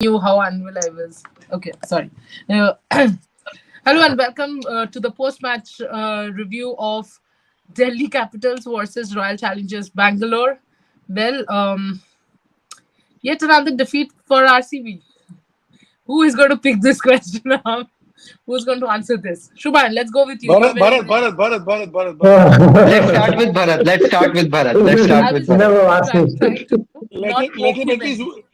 knew how unwell I was. Okay, sorry. Hello and welcome to the post-match review of Delhi Capitals versus Royal Challengers Bangalore. Well, yet another defeat for RCB. Who is going to pick this question up? Who's going to answer this? Shubhan, let's go with you. You're Bharat, very Bharat, good. Bharat, Bharat, Bharat, Bharat, Bharat. Let's start with Bharat. Let's start with Bharat. Let's start I with was Bharat. just Never ask me. trying to Let not him poke at him least any.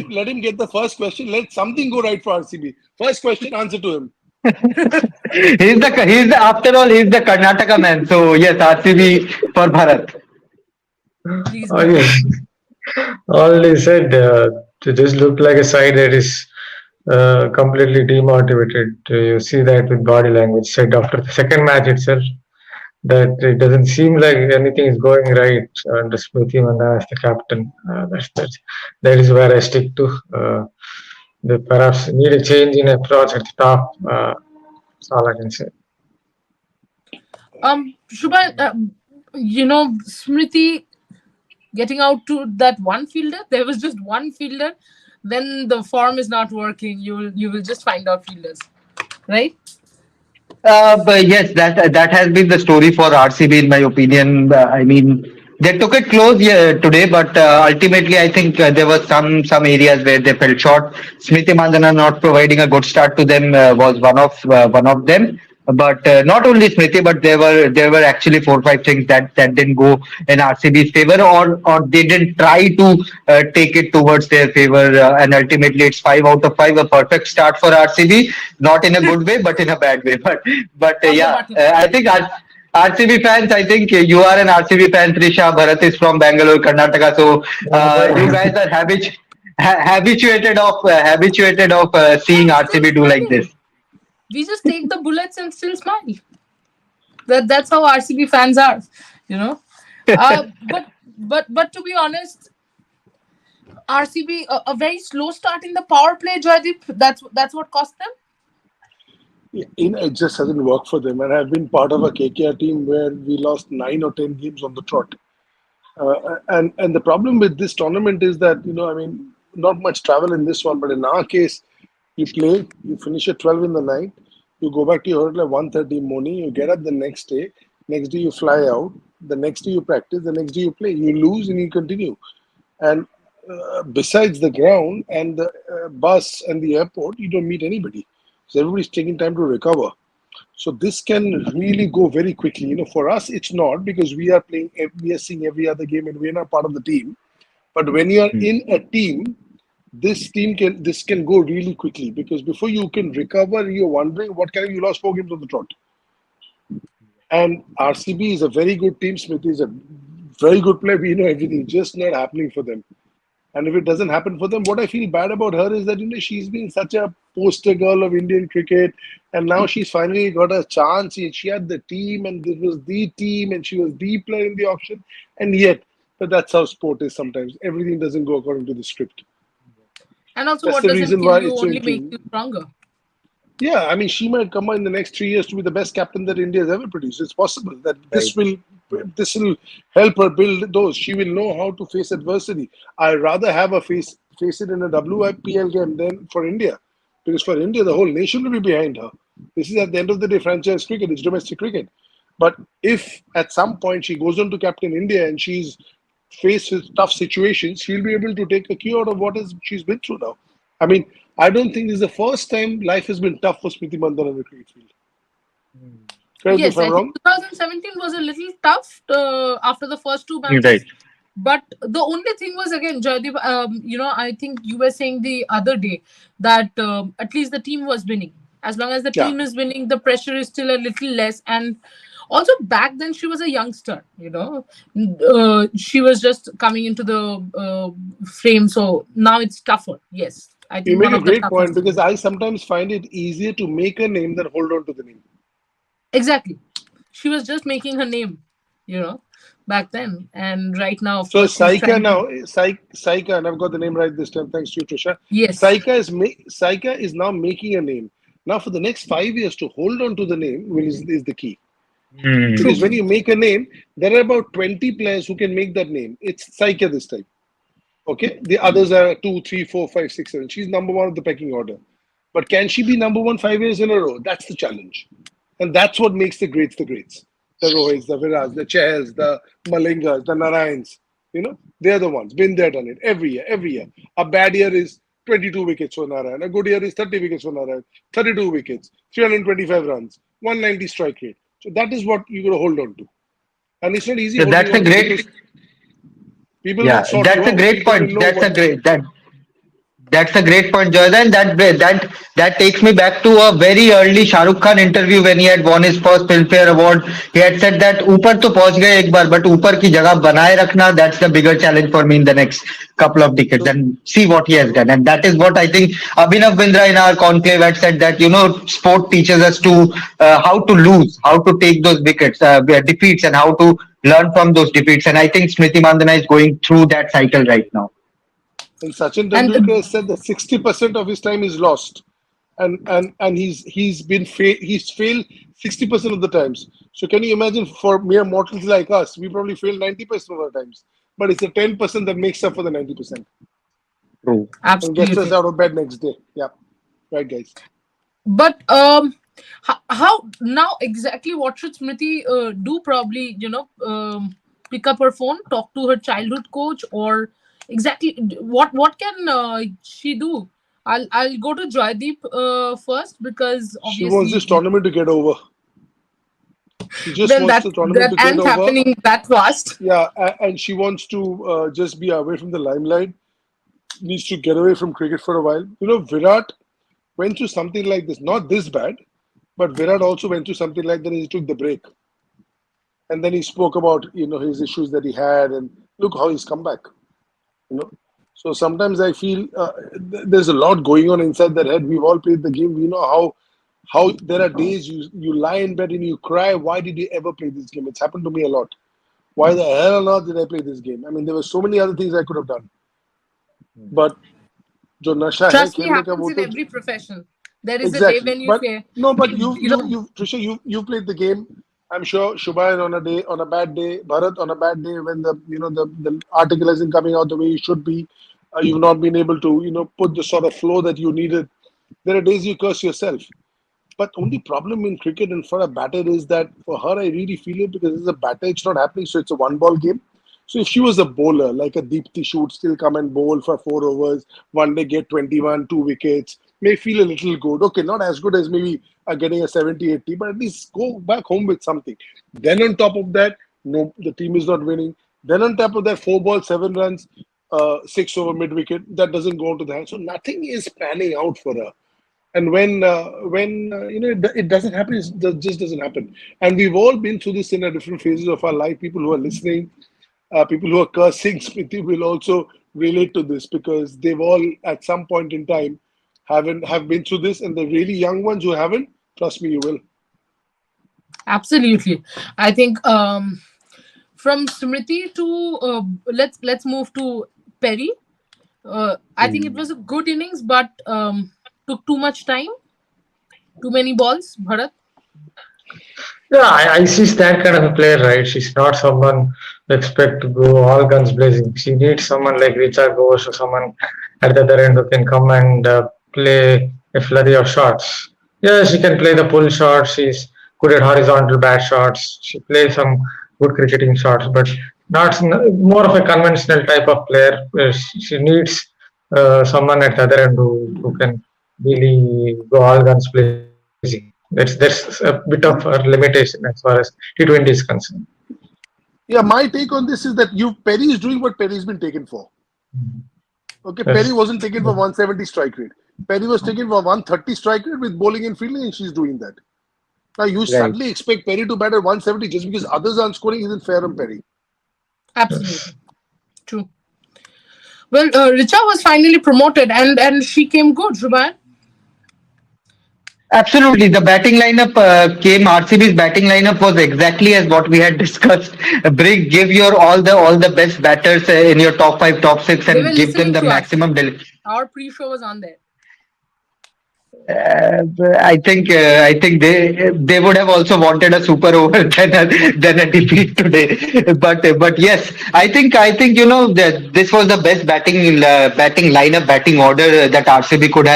let him get the first question. Let something go right for RCB. First question, answer to him. He's the after all he's the Karnataka man. So yes, RCB for Bharat. Please Oh, go ahead. yes. All they said, to just look like a side that is completely demotivated. You see that with body language. Said after the second match itself that it doesn't seem like anything is going right under Smriti Mandana as the captain. That is where I stick to. They perhaps need a change in approach at the top. That's all I can say. Shubhan, Smriti getting out to that one fielder. There was just one fielder. Then the form is not working. You will just find out fielders, right? But yes, that has been the story for RCB in my opinion. I mean, they took it close today, but ultimately I think there were some areas where they fell short. Smriti Mandana not providing a good start to them was one of them. But not only Smriti, but there were actually 4 5 things that didn't go in RCB's favor, or they didn't try to take it towards their favor. And ultimately, it's 5 out of 5, a perfect start for RCB, not in a good way, but in a bad way. But On the yeah, button. I think RCB fans. I think you are an RCB fan. Trisha Bharat is from Bangalore, Karnataka. So you guys are habituated of And seeing still RCB do like smiling. this. We just take the bullets and still smile. That's how RCB fans are, you know. But to be honest, RCB a very slow start in the power play. Joydeep. That's what cost them. It just hasn't worked for them. And I've been part of a KKR team where we lost 9 or 10 games on the trot. And the problem with this tournament is that not much travel in this one, but in our case, you play, you finish at 12 in the night, you go back to your hotel at 1:30 morning, you get up the next day you fly out, the next day you practice, the next day you play, you lose and you continue. And besides the ground and the bus and the airport, you don't meet anybody. So everybody's taking time to recover. So this can really go very quickly. For us, it's not because we are seeing every other game and we're not part of the team. But when you are in a team, this can go really quickly because before you can recover, you're wondering what kind of you lost 4 games on the trot. And RCB is a very good team. Smith is a very good player. We know everything, just not happening for them. And if it doesn't happen for them, what I feel bad about her is that she's been such a poster girl of Indian cricket, and now she's finally got a chance. She had the team, and this was the team, and she was the player in the auction, and yet, but that's how sport is sometimes. Everything doesn't go according to the script. And also, That's what the doesn't reason kill why you it's so only makes intriguing. you stronger. Yeah, I mean, she might come in the next 3 years to be the best captain that India has ever produced. It's possible that Right. this will help her build those. She will know how to face adversity. I rather have her face it in a WPL game than for India, because for India the whole nation will be behind her. This is at the end of the day franchise cricket. It's domestic cricket. But if at some point she goes on to captain India and she's faced with tough situations, she'll be able to take a cue out of she's been through now. I mean, I don't think this is the first time life has been tough for Smriti Mandana in the cricket field. Correct me if Yes, I'm I think wrong. 2017 was a little tough after the first two Right. matches. But the only thing was again, Joydeep, I think you were saying the other day that at least the team was winning. As long as the Yeah. team is winning, the pressure is still a little less. And also back then she was a youngster, she was just coming into the frame. So now it's tougher. Yes, I You think make one a of the great point toughest because things. I sometimes find it easier to make a name than hold on to the name. Exactly. She was just making her name, you know, back then. And right now, of So course, she's Saika trying to. now, Saika, and I've got the name right this time, thanks to you, Trisha. Yes. Saika is now making a name. Now, for the next 5 years, to hold on to the name is the key. Because True. when you make a name, there are about 20 players who can make that name. It's Saika this time. Okay, the others are two, three, four, five, six, seven. She's number one of the pecking order. But can she be number one 5 years in a row? That's the challenge. And that's what makes the greats the greats. The Rohits, the Virats, the Chahals, the Malingas, the Narayans. They're the ones. Been there, done it. Every year, every year. A bad year is 22 wickets for Narayan. A good year is 30 wickets for Narayan. 32 wickets, 325 runs, 190 strike rate. So that is what you got to hold on to. And it's not easy So holding that's a on to great, because people will yeah, sort you that's a out. great People will point. know what. That's a great point, Jordan. That takes me back to a very early Shah Rukh Khan interview when he had won his first Filmfare Award. He had said that ऊपर तो पहुंच गए एक बार, but ऊपर की जगह बनाए रखना, that's the bigger challenge for me in the next couple of decades. So, And see what he has so done. And that is what I think Abhinav Bindra in our conclave had said that sport teaches us to how to lose, how to take those wickets, defeats, and how to learn from those defeats. And I think Smriti Mandana is going through that cycle right now. And Sachin And Tendulkar said that 60% of his time is lost, and he's failed 60% of the times. So can you imagine for mere mortals like us, we probably fail 90% of the times, but it's the 10% that makes up for the 90% True. and gets us absolutely. out of bed next day. Yeah, right, guys. But how now exactly what should Smriti do? Probably, pick up her phone, talk to her childhood coach, or exactly what can she do? I'll go to Joydeep first because She wants obviously, this tournament to get over. She just well, wants that the tournament that to get ain't over. happening that fast. Yeah, and she wants to just be away from the limelight. Needs to get away from cricket for a while. Virat went through something like this. Not this bad, but Virat also went through something like that. He took the break, and then he spoke about his issues that he had, and look how he's come back. You know, so sometimes I feel there's a lot going on inside their head. We've all played the game. We know how there are days you lie in bed and you cry. Why did you ever play this game? It's happened to me a lot. Why the hell on earth did I play this game? I mean, there were so many other things I could have done, but जो नशा है Trust me, खेलने का happens वो in तो every profession. There is a day exactly. when you But say, no, but you know, Trisha, you played the game. I'm sure Shubhayan on a bad day, Bharat on a bad day when the article isn't coming out the way it should be. You've not been able to put the sort of flow that you needed. There are days you curse yourself. But only problem in cricket and for a batter is that for her, I really feel it because as a batter, it's not happening. So it's a one ball game. So if she was a bowler, like a Deepti, she would still come and bowl for 4 overs, one day get 21, 2 wickets, may feel a little good. Okay, not as good as maybe getting a 70, 80, but at least go back home with something. Then on top of that, no, the team is not winning. Then on top of that, 4 balls, 7 runs, 6 over mid wicket. That doesn't go into the hand. So nothing is panning out for her. And it doesn't happen, it just doesn't happen. And we've all been through this in a different phases of our life. People who are listening, people who are cursing Smriti will also relate to this because they've all at some point in time have been through this, and the really young ones who haven't, trust me, you will. absolutely. I think from Smriti to let's move to Perry. I think it was a good innings, but took too much time, too many balls. Bharat. Yeah, I she's that kind of a player, right? She's not someone to expect to go all guns blazing. She needs someone like Richa Ghosh or someone at the other end who can come and play a flurry of shots. Yeah, she can play the pull shots. She's good at horizontal bat shots. She plays some good cricketing shots, but not more of a conventional type of player. She needs someone at the other end who can really go all guns blazing. That's a bit of a limitation as far as T20 is concerned. Yeah, my take on this is that Perry is doing what Perry's been taken for. Okay, Perry Yes. wasn't taken for 170 strike rate. Perry was taken for 130 strike rate with bowling and fielding, and she's doing that. Now you Right. suddenly expect Perry to bat at 170 just because others aren't scoring isn't fair on Perry. Yes. Absolutely true. Well, Richa was finally promoted, and she came good. Ruban. Absolutely. The batting lineup RCB's batting lineup was exactly as what we had discussed. Bring, give your all the best batters in your top five, top six, They were and give them listening the to us. maximum. Our pre-show was on there. I think they would have also wanted a super over than a defeat today. But yes, I think that this was the best batting lineup, batting order that RCB could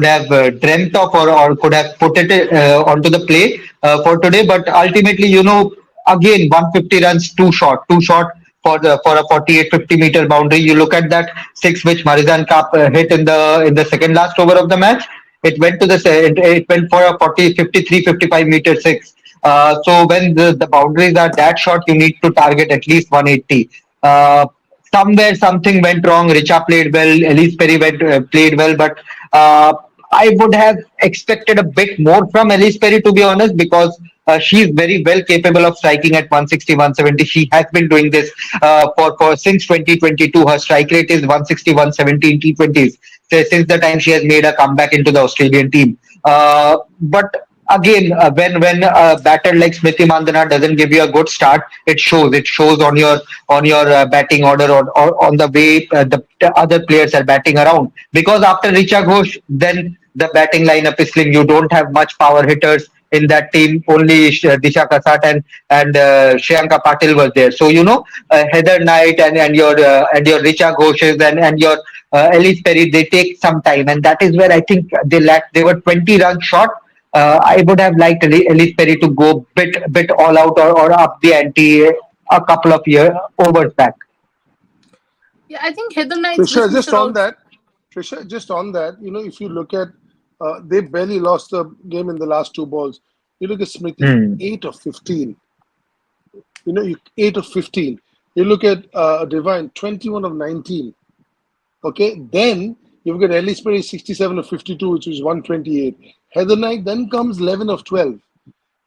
have dreamt of, or could have put it onto the play for today. But ultimately, again 150 runs too short for a 48-50 meter boundary. You look at that six which Marizan Cup hit in the second last over of the match. It went for a 40, 53, 55 meter six. So when the boundaries are that short, you need to target at least 180. Somewhere something went wrong. Richa played well. Elise Perry played well, but uh, I would have expected a bit more from Elise Perry, to be honest, because she's very well capable of striking at 160, 170. She has been doing this for since 2022. Her strike rate is 160, 170 in T20s. So since the time she has made a comeback into the Australian team. But again, when a batter like Smriti Mandana doesn't give you a good start, it shows. It shows on your batting order, or on the way the other players are batting around. Because after Richa Ghosh, then the batting lineup is slim. You don't have much power hitters in that team. Only Disha Kasat and Shriyanka Patil was there. So Heather Knight and your Richa Ghoshes and your Elise Perry, they take some time, and that is where I think they lacked. They were 20 runs short. I would have liked Elise Perry to go bit all out, or up the ante a couple of overs back. Yeah, I think Heather Knight's Trisha, misses just should on also. that, Trisha, just on that, if you look at, they barely lost the game in the last two balls. You look at Smriti, Hmm. 8 of 15. 8 of 15. You look at Divine, 21 of 19. Okay, then you've got Ellis Perry, 67 of 52, which is 128. Heather Knight then comes 11 of 12.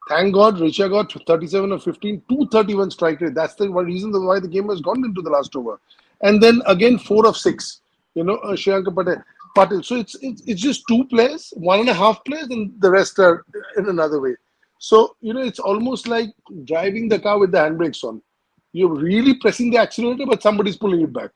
Thank God, Richa got 37 of 15, 231 strike rate. That's the one reason why the game has gone into the last over. And then again, 4 of 6, Shriyanka Patil. So it's just two players, 1.5 players, and the rest are in another way. So, it's almost like driving the car with the handbrakes on. You're really pressing the accelerator, but somebody's pulling it back.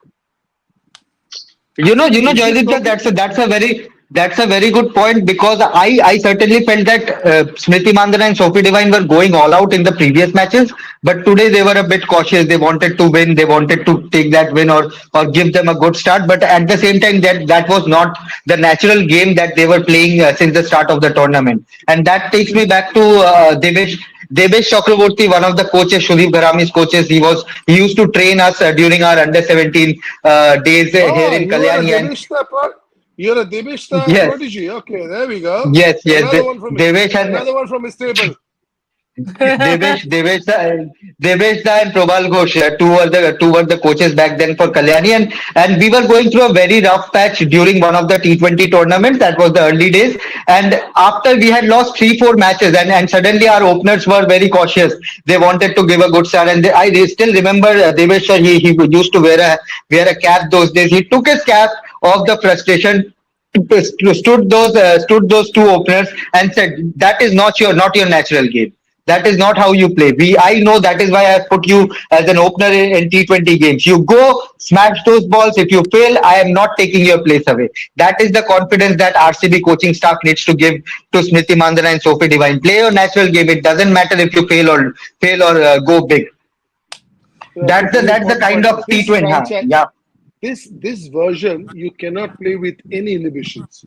Is this Joydipta, probably? that's a very good point, because I certainly felt that Smriti Mandana and Sophie Devine were going all out in the previous matches, but today they were a bit cautious. They wanted to win. They wanted to take that win, or give them a good start. But at the same time, that was not the natural game that they were playing since the start of the tournament. And that takes me back to Devesh Chakraborty, one of the coaches, Sudhir Gharami's coaches. He used to train us during our under 17 days here Oh, in you are a Kalyani. And You're a Devishta yes, prodigy. Okay, there we go. yes, Devesh and Another one from his table. Devesh, Deveshda and Probal Ghosh, two were the coaches back then for Kalyani, and we were going through a very rough patch during one of the T20 tournaments. That was the early days, and after we had lost 3-4 matches, and suddenly our openers were very cautious. They wanted to give a good start, and I still remember Devesh. He used to wear a cap those days. He took his cap off the frustration, stood those two openers and said, "That is not your natural game. That is not how you play. I know that is why I put you as an opener in T20 games. You go smash those balls. If you fail, I am not taking your place away." That is the confidence that RCB coaching staff needs to give to Smriti Mandana and Sophie Devine. Play your natural game. It doesn't matter if you fail or go big. Okay, very That's the important kind point. of This T20. Huh? franchise, Yeah, this version, you cannot play with any inhibitions.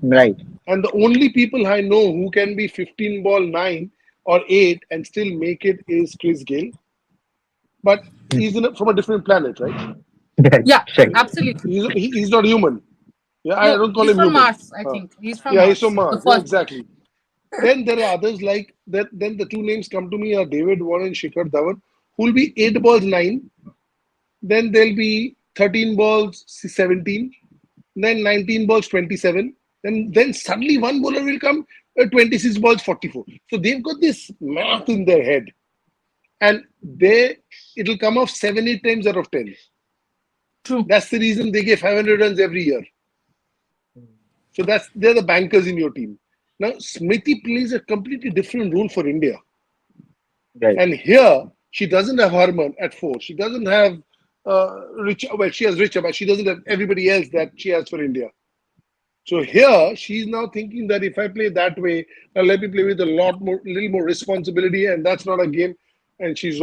right. And the only people I know who can be 15 ball 9 or 8 and still make it is Chris Gale. But he's from a different planet, right? Right. Yeah, Check. absolutely. He's not human. Yeah, I No, don't call he's him from human. Mars, I Uh, think. He's from yeah, he's from Mars, the Mars. Yeah, first one. exactly. Then there are others like that. Then the two names come to me are David Warren and Shikhar Dhawan, who will be 8 balls 9. Then there'll be 13 balls 17. Then 19 balls 27. Then suddenly one bowler will come 26 balls 44. So they've got this math in their head, and it'll come off 7 8 times out of 10. True. That's the reason they get 500 runs every year. So they're the bankers in your team. Now Smriti plays a completely different role for India. Right. And here, she doesn't have Harman at 4. She doesn't have Richa. Well, she has Richa, but she doesn't have everybody else that she has for India. So here she's now thinking that if I play that way, now let me play with a little more responsibility, and that's not a game. And she's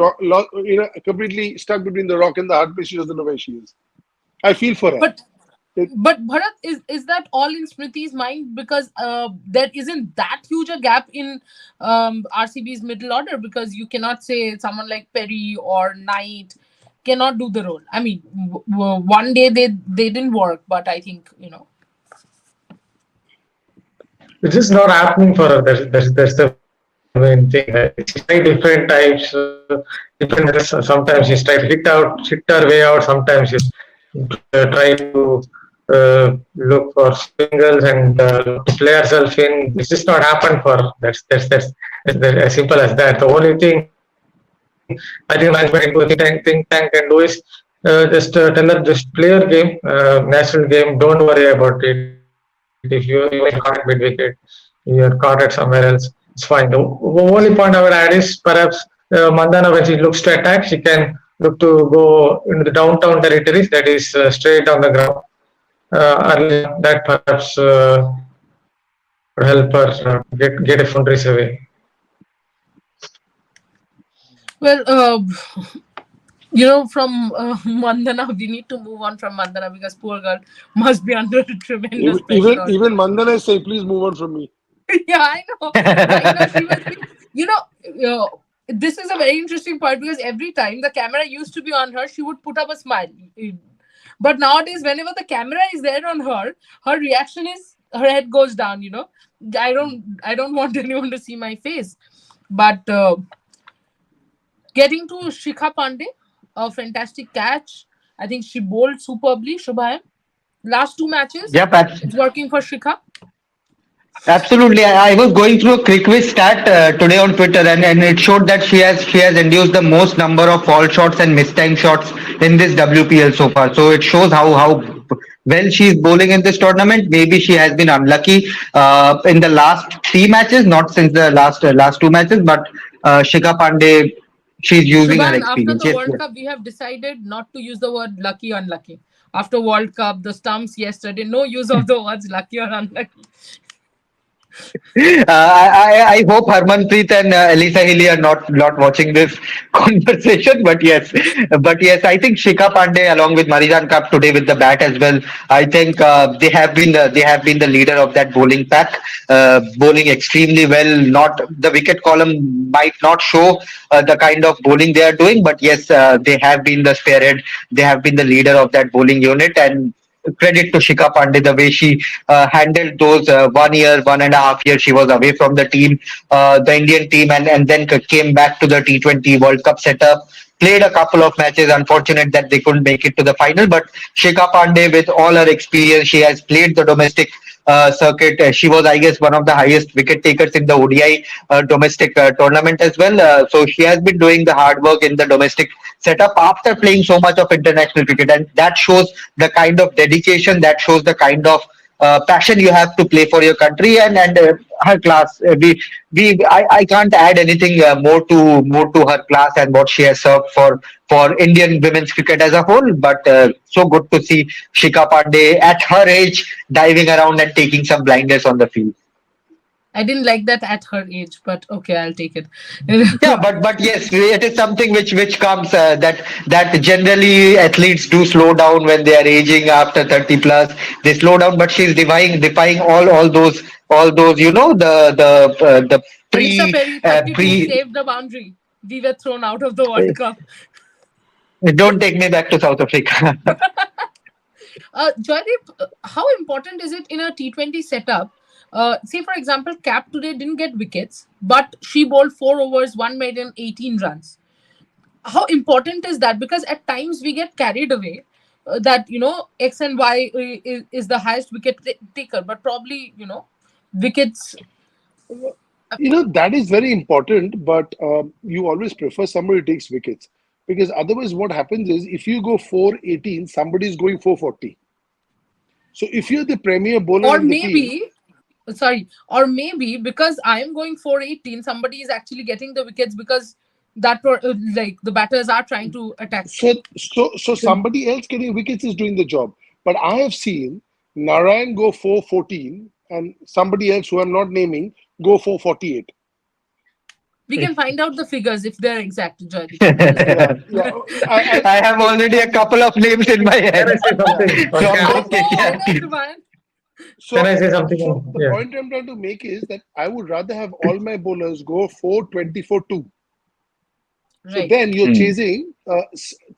completely stuck between the rock and the hard place. She doesn't know where she is. I feel for her. But It, Bharat, is that all in Smriti's mind? Because there isn't that huge a gap in RCB's middle order, because you cannot say someone like Perry or Knight cannot do the role. I mean, one day they didn't work, but I think It's just not happening for her. That's the main thing. She try different types, different methods. Sometimes she's trying to hit her way out. Sometimes she's try to look for singles and look to play herself in. It's just not happened for her. That's as simple as that. The only thing I think management can do, think tank can do is just tell her just play your game, national game. Don't worry about it. If you even caught at mid wicket, you're caught at somewhere else. It's fine. The only point I would add is perhaps Mandana, when she looks to attack, she can look to go into the downtown territories, that is straight on the ground. Early on, that perhaps would help her get a boundaries away. well, from Mandana, we need to move on from Mandana, because poor girl must be under tremendous pressure. even Mandana say, please move on from me. Yeah, I know. Right now she must be, this is a very interesting point, because every time the camera used to be on her, she would put up a smile. But nowadays, whenever the camera is there on her, her reaction is her head goes down. I don't want anyone to see my face. But getting to Shikha Pandey, a fantastic catch. I think she bowled superbly. Shubham, last two matches, Yep, it's working for Shikha. absolutely. I was going through a quick whiz stat today on Twitter, and it showed that she has induced the most number of fall shots and mistime shots in this WPL so far. So it shows how well she's bowling in this tournament. Maybe she has been unlucky in the last three matches, not since the last two matches, but Shikha Pandey, she's using her Shubham, after experience. the Yes, World Cup, we have decided not to use the word lucky, unlucky. After World Cup, the stumps yesterday, no use of the words lucky or unlucky. I hope Harmanpreet and Elisa Healy are not watching this conversation, but yes, I think Shikha Pandey along with Marijan Cup today with the bat as well. I think they have been the leader of that bowling pack, bowling extremely well. Not the wicket column might not show the kind of bowling they are doing, but yes, they have been the spearhead. They have been the leader of that bowling unit, and credit to Shikha Pandey, the way she handled those 1 year, 1.5 years she was away from the team, the Indian team, and then came back to the T20 World Cup setup. Played a couple of matches. Unfortunate that they couldn't make it to the final. But Shikha Pandey, with all her experience, she has played the domestic circuit. She was, I guess, one of the highest wicket takers in the ODI domestic tournament as well. So she has been doing the hard work in the domestic setup after playing so much of international cricket, and that shows the kind of dedication, that shows the kind of passion you have to play for your country, and her class. I can't add anything more to her class and what she has served for Indian women's cricket as a whole. But so good to see Shikha Pandey at her age diving around and taking some blinders on the field. I didn't like that at her age, but okay, I'll take it. Yeah, but yes, it is something which comes that generally athletes do slow down when they are aging after 30 plus. They slow down, but she's defying all those the Alicia pre Perry, 32, pre. saved the boundary. We were thrown out of the World Cup. Don't take me back to South Africa. Joydeep, how important is it in a T20 setup? Say, for example, Cap today didn't get wickets, but she bowled 4 overs, 1 maiden, 18 runs. How important is that? Because at times we get carried away that, X and Y is the highest wicket taker, but probably, wickets. That is very important, but you always prefer somebody who takes wickets, because otherwise what happens is if you go 418, somebody is going 440. So if you're the premier bowler Or in the team, maybe because I am going 418, somebody is actually getting the wickets, because that were like the batters are trying to attack. so somebody else getting wickets is doing the job. But I have seen Narayan go 414, and somebody else who I'm not naming go 448. We can find out the figures if they're exact, Joydeep. Yeah, yeah. I have already a couple of names in my Can I head say something on from cap? this Go, go KKR ahead, team. Shubhan. Can So, I say something? so the Yeah. point I'm trying to make is that I would rather have all my bowlers go 424 2. So Right, then you're Hmm. chasing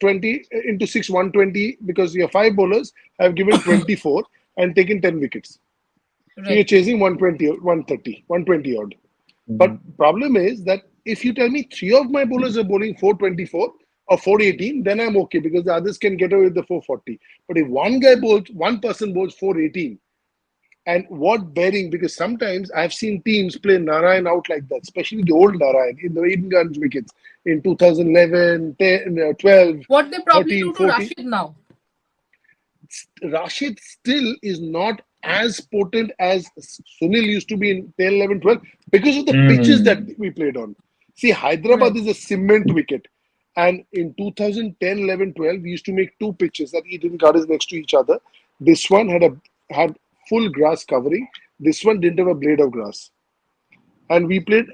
20 into 6, 120, because your five bowlers have given 24 and taken 10 wickets. So you're right. chasing 120, 130, 120 odd. But problem is that if you tell me three of my bowlers are bowling 424 or 418, then I'm okay because the others can get away with the 440. But if one person bowls 418, and what bearing? Because sometimes I've seen teams play Narayan out like that, especially the old Narayan in the 18 guns wickets in 2011, 10, 12, What they probably 13, do to 14. Rashid now. Rashid still is not as potent as Sunil used to be in 10, 11, 12 because of the pitches that Hmm. we played on. See, Hyderabad Right, is a cement wicket. And in 2010, 11, 12, we used to make two pitches that Eden Gardens next to each other. This one had full grass covering. This one didn't have a blade of grass. And we played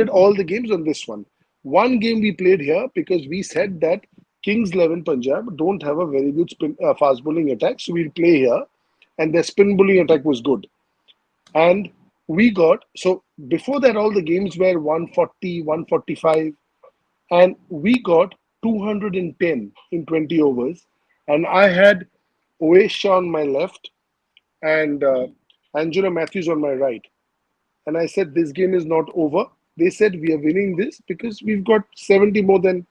all the games on this one. One game we played here because we said that Kings 11 Punjab don't have a very good fast bowling attack, so we'll play here, and their spin bowling attack was good. And we got so before that all the games were 140, 145, and we got 210 in 20 overs, and I had Oash Shah on my left and Angela Matthews on my right. And I said, this game is not over. They said, we are winning this because we've got 70 more than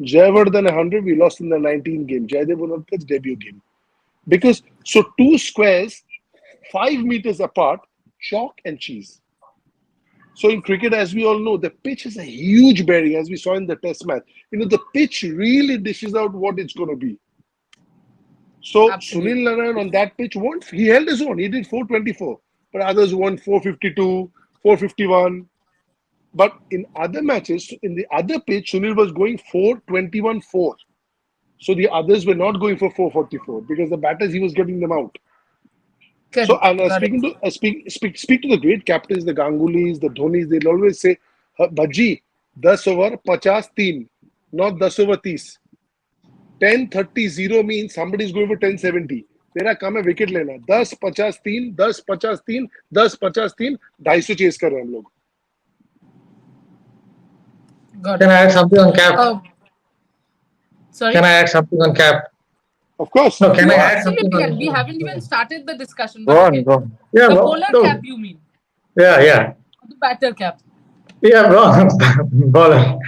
Jayavardhan 100. We lost in the 19th game. Jaydev Unadkat's debut game. Because, so two squares, 5 meters apart, chalk and cheese. So in cricket, as we all know, the pitch has a huge bearing, as we saw in the test match. The pitch really dishes out what it's going to be. So Sunil absolutely. Narayan on that pitch won. He held his own. He did 424. But others won 452, 451. But in other matches, in the other pitch, Sunil was going 421 4. So the others were not going for 444 because the batters, he was getting them out. So, Correct, and speaking correct. to speak to the great captains, the Gangulis, the Dhonis, they'll always say, Bhaji, 10 over 50 3, not 10 over 30. 10-30-0 means somebody is going for 10-70. तेरा काम है wicket लेना 10-50-3 10-50-3 10-50-3 250 chess कर रहे हैं हम लोग. Got Can it. I add something on cap? Sorry. Can I add something on cap? Of course. No, can You I add something absolutely can. We on? haven't even started the discussion, Go but on, okay. go on. Yeah, The well, bowler cap, no, you mean? yeah, yeah. The batter cap. Yeah, bro, bowler.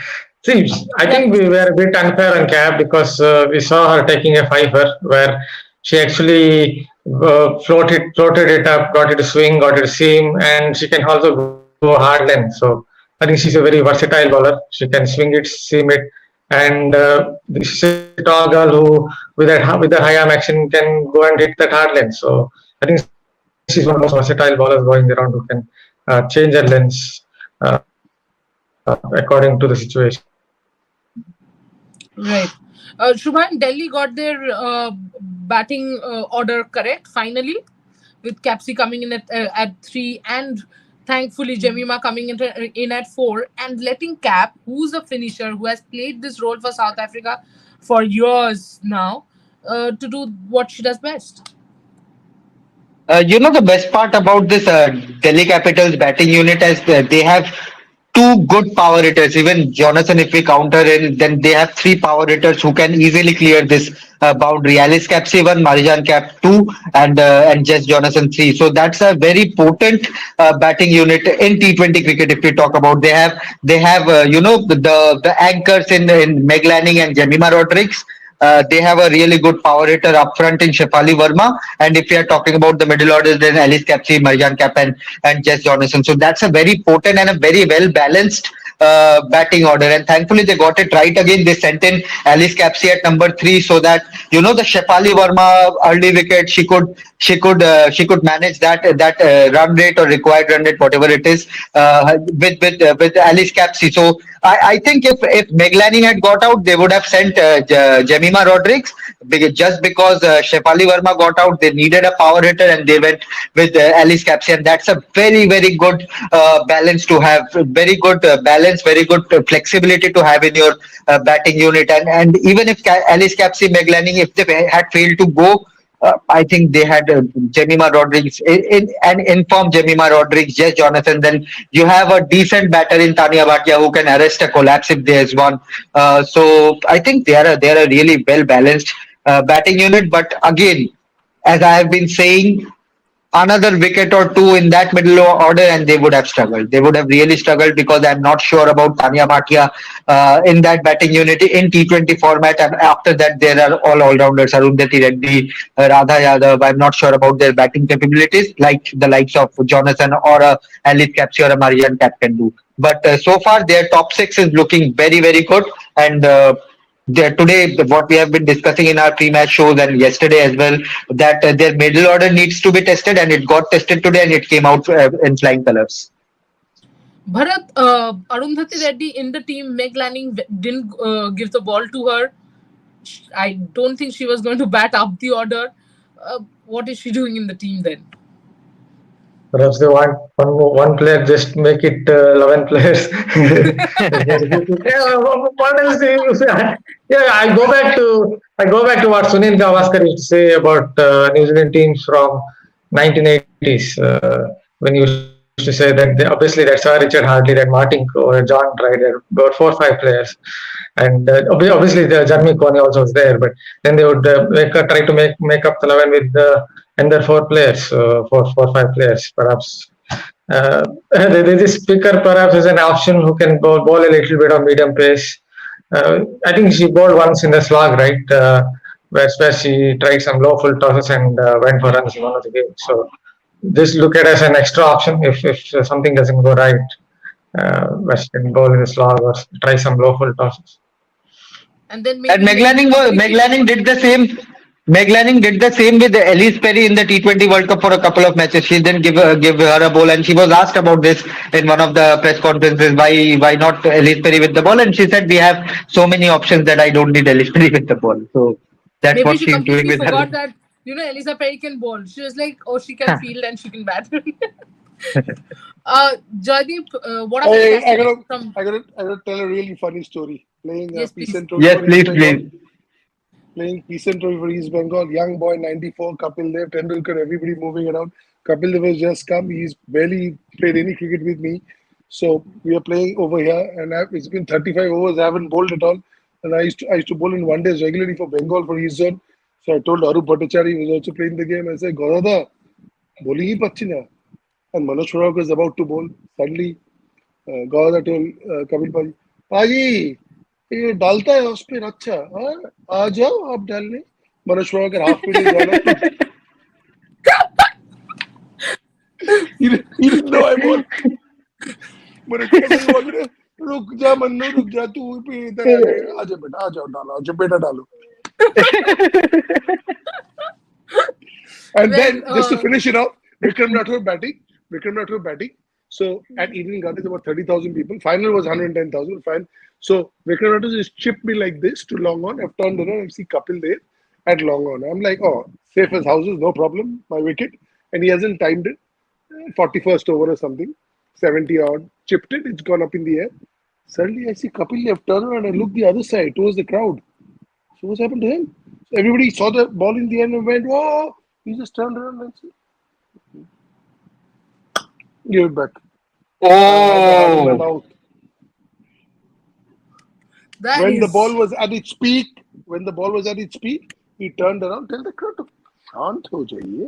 See, I think Right. we were a bit unfair on Cap because we saw her taking a fiver where she actually floated it up, got it to swing, got it to seam, and she can also go hard length. So I think she's a very versatile bowler. She can swing it, seam it, and she's a tall girl who, with that high arm action, can go and hit that hard length. So I think she's one of the most versatile bowlers going around who can change her lengths according to the situation. Right. Shubhan, Delhi got their batting order correct finally, with Capsy coming in at 3, and thankfully Jemima coming in at 4, and letting Cap, who's a finisher, who has played this role for South Africa for years now, to do what she does best. The best part about this Delhi Capitals batting unit is they have two good power hitters. Even Jonathan, if we counter in, then they have three power hitters who can easily clear this boundary. Alice Cap 7, Marijan Cap 2, and Jess Jonathan 3. So that's a very potent batting unit in T20 cricket. If we talk about, they have the anchors in Meg Lanning and Jemima Rodriguez. They have a really good power hitter up front in Shefali Verma. And if we are talking about the middle orders, then Alice Capsey, Marjan Cap, and Jess Jonathan. So that's a very potent and a very well balanced batting order. And thankfully, they got it right again. They sent in Alice Capsey at number 3 so that, the Shefali Verma early wicket, she could manage that run rate or required run rate, whatever it is, with Alice Capsey. So I think if Meg Lanning had got out, they would have sent Jemima Rodriguez, just because Shefali Verma got out. They needed a power hitter, and they went with Alice Capsey, and that's a very good balance to have. Very good balance, very good flexibility to have in your batting unit. And even if Alice Capsey, Meg Lanning, if they had failed to go, I think they had Jemima Rodriguez, an informed Jemima Rodriguez, Jess Jonathan. Then you have a decent batter in Tanya Bhatia who can arrest a collapse if there's one. So I think they are a really well balanced batting unit. But again, as I have been saying, another wicket or two in that middle order and they would have struggled. They would have really struggled, because I'm not sure about Tanya Bhatia in that batting unit in T20 format. And after that, there are all-rounders, Arundhati Reddy, Radha Yadav. I'm not sure about their batting capabilities, like the likes of Jonathan or Alice Capsey or a Marianne Cap can do. But so far, their top six is looking very good. And today, what we have been discussing in our pre-match shows and yesterday as well, that their middle order needs to be tested, and it got tested today, and it came out in flying colors. Bharat, Arundhati Reddy in the team, Meg Lanning didn't give the ball to her. I don't think she was going to bat up the order. What is she doing in the team then? Perhaps they want one player, just make it 11 players. Yeah, what else do you say? Yeah, I go back to what Sunil Gavaskar used to say about New Zealand teams from 1980s, when he used to say that obviously that Sir Richard Hartley, that Martin or John Ryder, about 4 or 5 players, and obviously the Jeremy Coney also was there, but then they would try to make up the 11 with and there are 4 players, 4 or 5 players, perhaps. This picker perhaps is an option who can bowl a little bit of medium pace. I think she bowled once in the slog, right? Where she tried some low full tosses and went for runs in one of the games. So just look at it as an extra option if something doesn't go right. Where she can bowl in the slog or try some low full tosses. And then And maybe Meg Lanning did the same. Meg Lanning did the same with Elise Perry in the T20 World Cup for a couple of matches. She didn't give her a ball, and she was asked about this in one of the press conferences. Why not Elise Perry with the ball? And she said, we have so many options that I don't need Elise Perry with the ball. So that's maybe what she she's doing completely with her. forgot that Elisa Perry can bowl. She was like, oh, she can field and she can bat. Joydeep, what are the I takeaways gotta tell a really funny story. Playing Yes, Peace please. and Trophy Yes, for please, East Bengal. please. Playing Peace and Trophy for East Bengal. Young boy, 94, Kapil Dev, Tendulkar, everybody moving around. Kapil Dev has just come. He's barely played any cricket with me. So we are playing over here, and it's been 35 overs. I haven't bowled at all. And I used to bowl in one days regularly for Bengal for East Zone. So I told Arup Bhattacharya, who was also playing the game, I said, Gaurada, bowling hi pachi na. And Manoj Pramod was about to bowl. Suddenly, Gaurada told Kapil Paji, Paji, ये डालता है उस पर अच्छा हाँ आ जाओ आप डालने Manoj Parag half minute gone up. He didn't know I bowled. Manoj Parag बोल रहे रुक जा मन्नू रुक जा तू भी इधर आ जा बेटा आ जाओ डालो आ जाओ बेटा डालो. And then just to finish it off, Vikram Rathore batting. So at Eden Gardens, about 30,000 people. Final was 110,000. Fine. So Vikram Rathore just chipped me like this to long on. I've turned around and see Kapil there at long on. I'm like, oh, safe as houses, no problem. My wicket, and he hasn't timed it. 41st over or something, 70 odd. Chipped it. It's gone up in the air. Suddenly I see Kapil left turn around and I look the other side towards the crowd. So what's happened to him? So everybody saw the ball in the end and went, whoa! He just turned around and said, give it back. My Oh, mouth. That When is the ball was at its peak, he turned around, tell the crowd to शांत हो जाइए.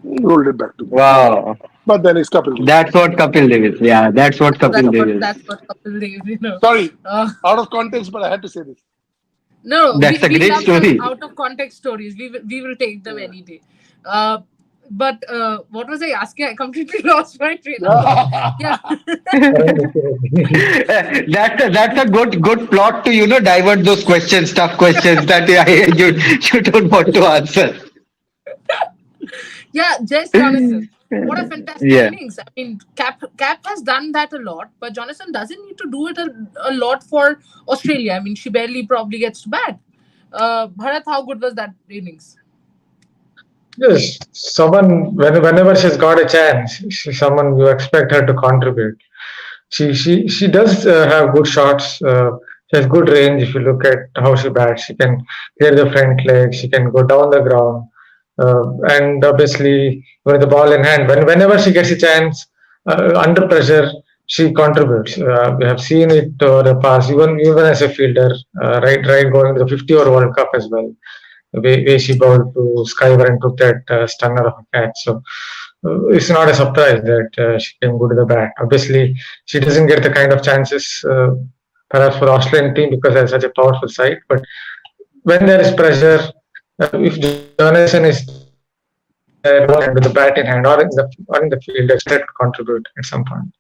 He rolled it back to me. wow. But then it's Kapil Dev. That's what Kapil Dev is. Yeah, that's what Kapil Dev is. that's what Kapil Dev, Sorry, out of context, but I had to say this. No, That's a we great love story. the out of context stories. We will take them any day. But what was I asking? I completely lost my train of thought. Yeah. Yeah. That's a good plot to divert those questions, tough questions that you don't want to answer. Yeah, Jess Jonathan. What a fantastic Yeah. innings. I mean, Cap has done that a lot, but Jonathan doesn't need to do it a lot for Australia. I mean, she barely probably gets to bat. Bharat, how good was that innings? Yes, someone whenever she's got a chance, she's someone you expect her to contribute. She does have good shots. She has good range. If you look at how she bats, she can clear the front leg. She can go down the ground, and obviously with the ball in hand, whenever she gets a chance under pressure, she contributes. We have seen it over the past, even as a fielder, right going to the 50-over World Cup as well. The way she bowled to Skyver and took that stunner of a catch. So it's not a surprise that she came good to the bat. Obviously, she doesn't get the kind of chances perhaps for the Australian team because they're such a powerful side. But when there is pressure, if Jonathan is there with the bat in hand or in the field, expected to contribute at some point.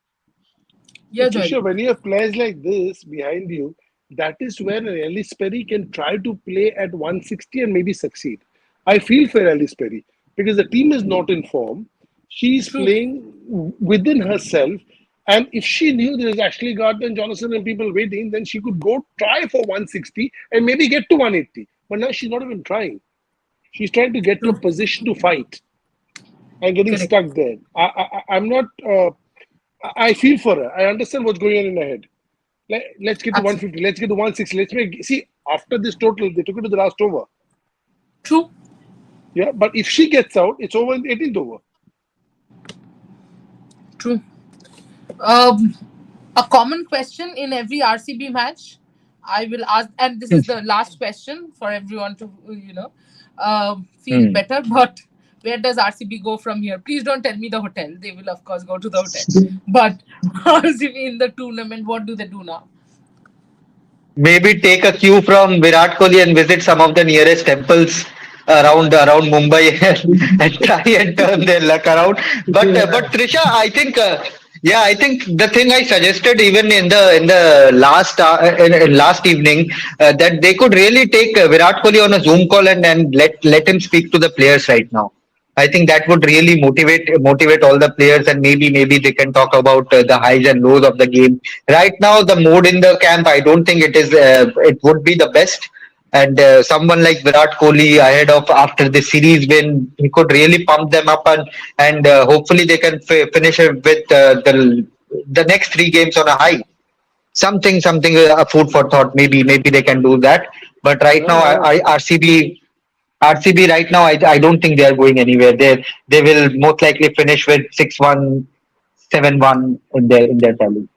Yeah, Trisha, Joy. when you have players like this behind you, that is where Ellis Perry can try to play at 160 and maybe succeed. I feel for Ellis Perry because the team is not in form. She's True. playing within herself. And if she knew there was Ashley Gardner, Johnson, and people waiting, then she could go try for 160 and maybe get to 180. But now she's not even trying. She's trying to get to a True. position to fight and getting Correct. stuck there. I'm not. I feel for her. I understand what's going on in her head. Let's get to Absolutely. 150. Let's get to 160. Let's make see after this total, they took it to the last over. True. Yeah, but if she gets out, it's over in 18th over. True. Um, a common question in every RCB match. I will ask, and this is the last question for everyone to, feel Hmm. better. But where does RCB go from here? Please don't tell me the hotel. They will, of course, go to the hotel. But RCB in the tournament, what do they do now? Maybe take a cue from Virat Kohli and visit some of the nearest temples around Mumbai and try and turn their luck around. But Trisha, I think yeah, I think the thing I suggested even in the last in last evening that they could really take Virat Kohli on a Zoom call and let him speak to the players right now. I think that would really motivate all the players, and maybe they can talk about the highs and lows of the game. Right now, the mood in the camp, I don't think it would be the best. And someone like Virat Kohli ahead of after the series win, he could really pump them up, and hopefully they can finish it with the next three games on a high. Something a food for thought. Maybe they can do that. But right now, Yeah, RCB right now, I don't think they are going anywhere. They will most likely finish with 6-1, 7-1 in their tally.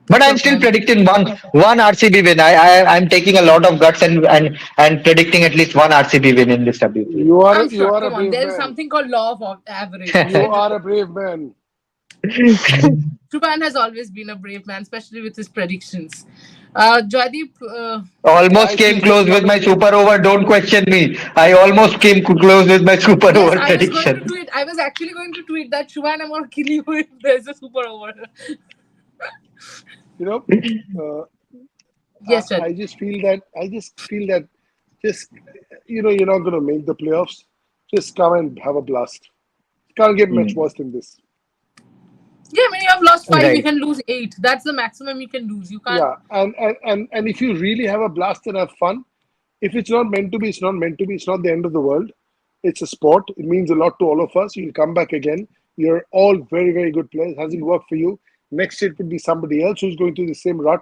But I'm Sure. still predicting one RCB win. I'm taking a lot of guts and predicting at least one RCB win in this WPL. I'm you sure. are a Come on. brave There is man. something called law of average. You Okay. are a brave man. Chuban has always been a brave man, especially with his predictions. Joydeep, Almost I came feel for close with my Jonathan. super over. Don't question me. I almost came close with my super yes, over I was going to prediction. tweet. I was actually going to tweet that Chuban, I'm going to kill you if there's a super over. You know, uh, Yes, Joydeep. I just feel that just you're not going to make the playoffs. Just come and have a blast. Can't get much Hmm. worse than this. Yeah, I mean, you have lost five. You Right. can lose eight. That's the maximum you can lose. You can't. Yeah, and if you really have a blast and have fun, if it's not meant to be, it's not meant to be. It's not the end of the world. It's a sport. It means a lot to all of us. You'll come back again. You're all very, very good players. Hasn't worked for you. Next year it could be somebody else who's going through the same rut.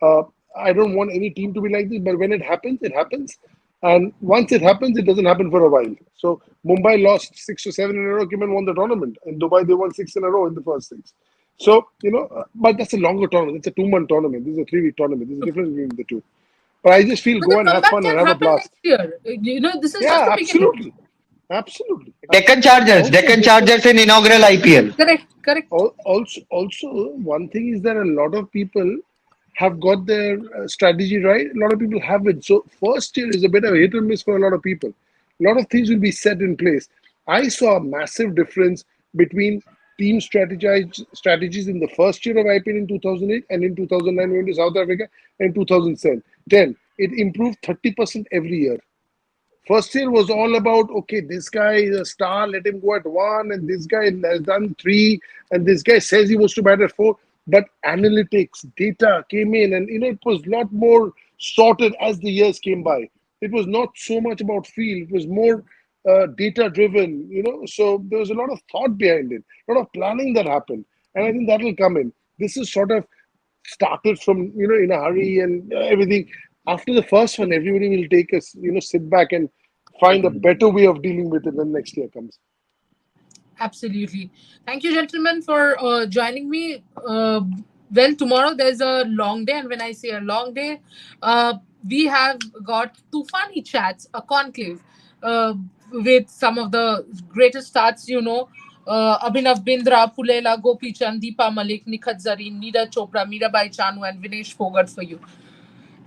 Uh, I don't want any team to be like this, but when it happens, it happens. And once it happens, it doesn't happen for a while. So Mumbai lost 6 or 7 in a row, came and won the tournament. In Dubai, they won six in a row in the first six. So, but that's a longer tournament. It's a 2 month tournament. This is a 3 week tournament. There's a difference between the two. But I just feel But the go and have comeback fun and can have a happen blast. next year. This is just Yeah, the beginning. absolutely. Absolutely. Deccan Absolutely. Chargers. Deccan Chargers in inaugural IPL. Correct. Correct. Also, one thing is that a lot of people have got their strategy right. A lot of people have it. So first year is a bit of a hit and miss for a lot of people. A lot of things will be set in place. I saw a massive difference between strategies in the first year of IPL in 2008 and in 2009 when to South Africa and 2010. It improved 30% every year. First year was all about, okay, this guy is a star, let him go at one, and this guy has done three, and this guy says he wants to bat at four. But analytics, data came in, and it was a lot more sorted as the years came by. It was not so much about feel; it was more data driven. So there was a lot of thought behind it, a lot of planning that happened, and I think that will come in. This is sort of started from in a hurry and everything. After the first one, everybody will take us sit back and find a better way of dealing with it when next year comes. Absolutely. Thank you, gentlemen, for joining me. Well, tomorrow there's a long day, and when I say a long day, we have got two funny chats, a conclave with some of the greatest stars, Abhinav Bindra, Pulela, Gopi Chand, Deepa Malik, Nikhat Zareen, Nida Chopra, Mirabai Chanu, and Vinesh Fogart for you.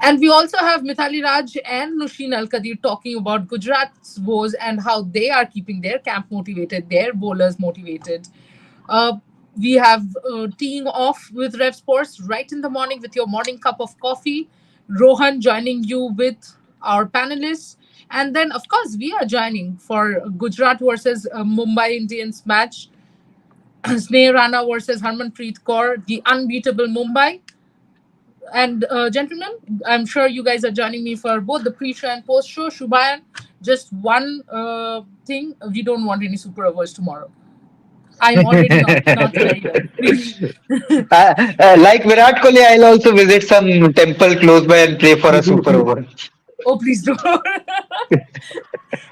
And we also have Mithali Raj and Nushin Al Kadir talking about Gujarat's woes and how they are keeping their camp motivated, their bowlers motivated. Uh, we have teeing off with Rev Sports right in the morning with your morning cup of coffee. Rohan joining you with our panelists. And then, of course, we are joining for Gujarat versus Mumbai Indians match. Sneh Rana versus Harmanpreet Kaur, the unbeatable Mumbai. And gentlemen, I'm sure you guys are joining me for both the pre-show and post-show. Shubhayan, just one thing: we don't want any super overs tomorrow. I'm already not very well. Please. Like Virat Kohli, I'll also visit some temple close by and pray for a super over. Oh, please do.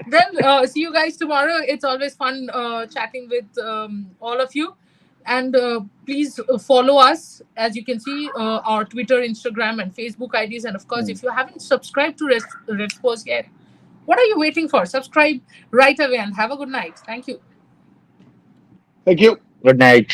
Then see you guys tomorrow. It's always fun chatting with all of you. And please follow us. As you can see, our Twitter, Instagram, and Facebook IDs. And of course, if you haven't subscribed to Red Sports yet, what are you waiting for? Subscribe right away and have a good night. Thank you. Thank you. Good night.